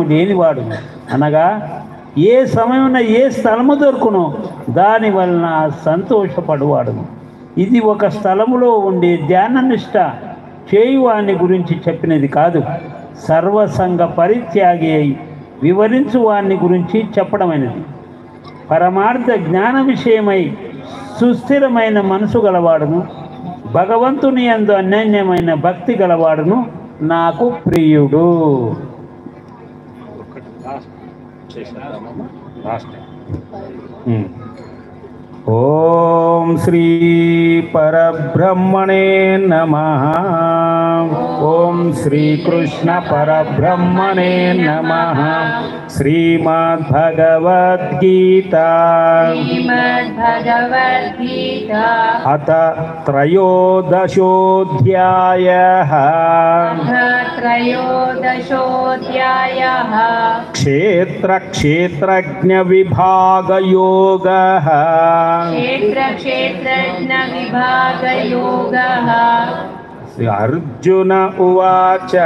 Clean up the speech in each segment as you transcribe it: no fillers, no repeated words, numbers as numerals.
లేనివాడు అనగా ఏ సమయమున ఏ స్థలము దొరుకునో దాని వలన సంతోషపడువాడు. ఇది ఒక స్థలములో ఉండే ధ్యాననిష్ట చేయువాని గురించి చెప్పినది కాదు, సర్వసంగ పరిత్యాగి అయి వివరించు వాని గురించి చెప్పడమైనది. పరమార్థ జ్ఞాన విషయమై సుస్థిరమైన మనసు గలవాడును, భగవంతుని యందు అన్యోన్యమైన భక్తి గలవాడును నాకు ప్రియుడు. ఓం శ్రీ పరబ్రహ్మణే నమః. ఓం శ్రీకృష్ణ పరబ్రహ్మణే నమః. శ్రీమద్భగవద్గీత అత త్రయోదశోऽధ్యాయః. క్షేత్రజ్ఞ విభాగయోగః. అర్జున ఉవాచ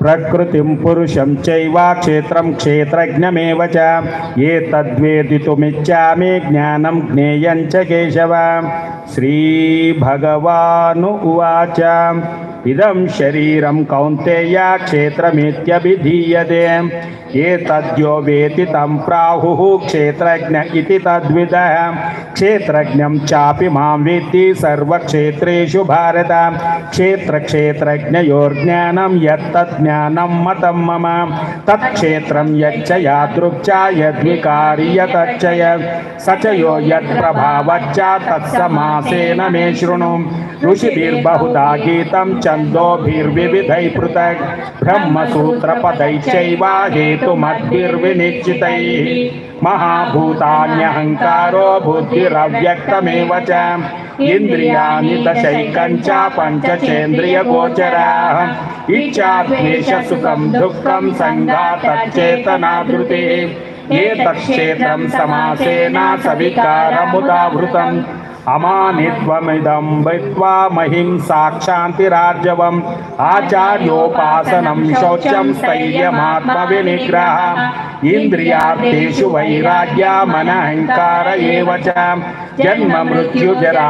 ప్రకృతిం పురుషం చైవ క్షేత్రం క్షేత్రజ్ఞమేవ చ ఏతద్వేదితుమిచ్చామి జ్ఞానం జ్ఞేయం చ కేశవ. శ్రీ భగవాను ఉవాచ ఇదం శరీరం కౌంతేయ క్షేత్రమిత్యభిధీయతే ఏతద్యో వేతి తం ప్రాహుః క్షేత్రజ్ఞ ఇతి తద్విదః. క్షేత్రజ్ఞం చాపి మాం వేత్తి సర్వక్షేత్రేషు భారత. క్షేత్రజ్ఞయోర్జ్ఞానం యత్తజ్ఞానం మతం మమ. తత్క్షేత్రం యచ్చ యాదృక్చ యద్వికారి యతచ్చ సచ యో యత్ప్రభావచ్చ తత్సమాసేన మే శృణు. ఋషిభిర్బహుధా గీతం ఛందోభిర్వివిధై పృథక్. బ్రహ్మసూత్రపदैश्चैव हेतुमद्भिर्विनिश्चितैः. महाभूतान्यहङ्कारो बुद्धिरव्यक्तमेव च. इंद्रियाणि दशैकं च पञ्चचेन्द्रियगोचराः. इच्छा द्वेष सुखं दुःखं संघातश्चेतना धृतिः. एतत्क्षेत्रं समासेन सविकारमुदावृतम्. अमानित्वमिदं विद्वा महिं साक्षान्तिरार्जवम्. आचार्योपासनं शौचं स्थैर्यमात्मविनिग्रहः. इन्द्रियार्थेषु वैराग्यमनहङ्कार एव च. जन्म मृत्युजरा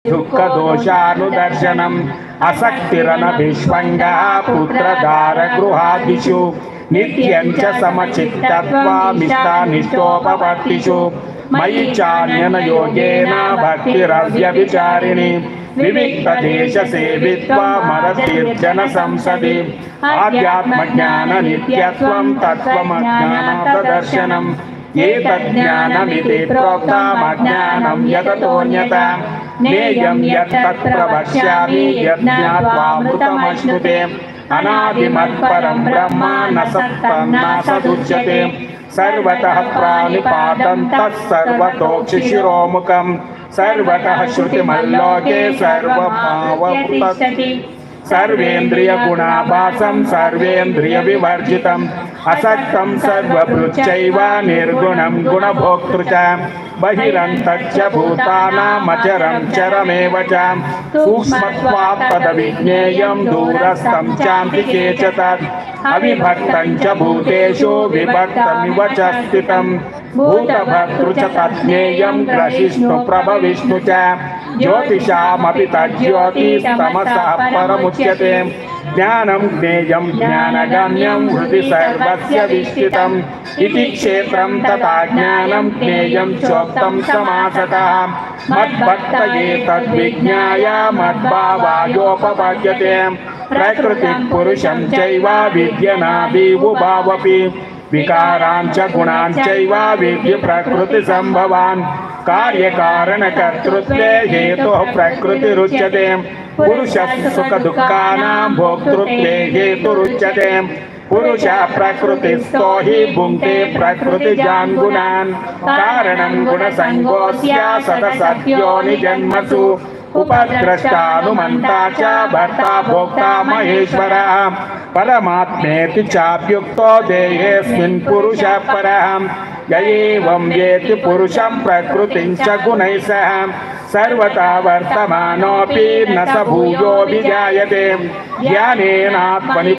दुःखदोषानुदर्शनम्. असक्तिरनभिष्वङ्गः पुत्रदारगृहादिषु. नित्यं च समचित्तत्वमिष्टानिष्टोपपत्तिषु. मयि चान्यनयोगेन भक्तिरव्यभिचारिणी. विविक्तदेशसेवित्वा मरतीर्जन संसदि. आध्यात्मज्ञाननित्यत्वं तत्त्वमज्ञानादर्शनम्. एतज्ज्ञानमिति प्रोक्तमज्ञानं यततोऽन्यथा. ज्ञेयं यत्तत् प्रवक्ष्यामि यज्ञात्वामृतमश्नुते. अनादिमत्परं ब्रह्म न सत्तं न सदुच्यते. सर्वतः प्राणिपातं तत्सर्वतोक्षिशिरोमुखं. सर्वतः श्रुतिमल्लोके सर्वभावभूतम्. सर्वेन्द्रियगुणाभासं सर्वेन्द्रियविवर्जितम्. असक्तं सर्वभृच्चैव निर्गुणं गुणभोक्तृ च. बहिरन्तच्च भूतानामचरं चरमेव च. सूक्ष्मत्वात् तद्विज्ञेयं दूरस्थं चान्तिके च तत्. अविभक्तं च भूतेषु विभक्तमिव च स्थितं. भूतभर्तृ च तज्ज्ञेयं ग्रसिष्णुप्रभविष्णु च. ज्योतिषामपि तज्ज्योतिस्तमसः परमुच्यते. ज्ञानं ज्ञेयं ज्ञानगम्यं हृदि सर्वस्य विष्ठितम्. इति क्षेत्रं तथा ज्ञानं ज्ञेयं चोक्तं समासतः. मद्भक्तये तद्विज्ञाय मद्भावायोपपद्यते. प्रकृतिपुरुषं चैव विद्यनादिवुभावपि. विकारांच गुणांचैव विद्य प्रकृतिसंभवान्. कार्यकारणकर्तृत्वे हेतुः प्रकृतिरुच्यते. पुरुषः सुखदुःखानां भोक्तृत्वे हेतुरुच्यते. पुरुषः प्रकृतिस्थो हि भुङ्क्ते प्रकृतिजान् गुणान्. कारणं गुणसङ्गोऽस्य सदसद्योनिजन्मसु. उपद्रष्टानुमन्ता च भर्ता भोक्ता महेश्वरः. परमात्मेति चाप्युक्तो देहेऽस्मिन् पुरुषः परः. य एवं वेत्ति पुरुषं प्रकृतिं च गुणैः सह. सर्वथा वर्तमानोऽपि न स भूयोऽभिजायते। ज्ञानेनात्मनि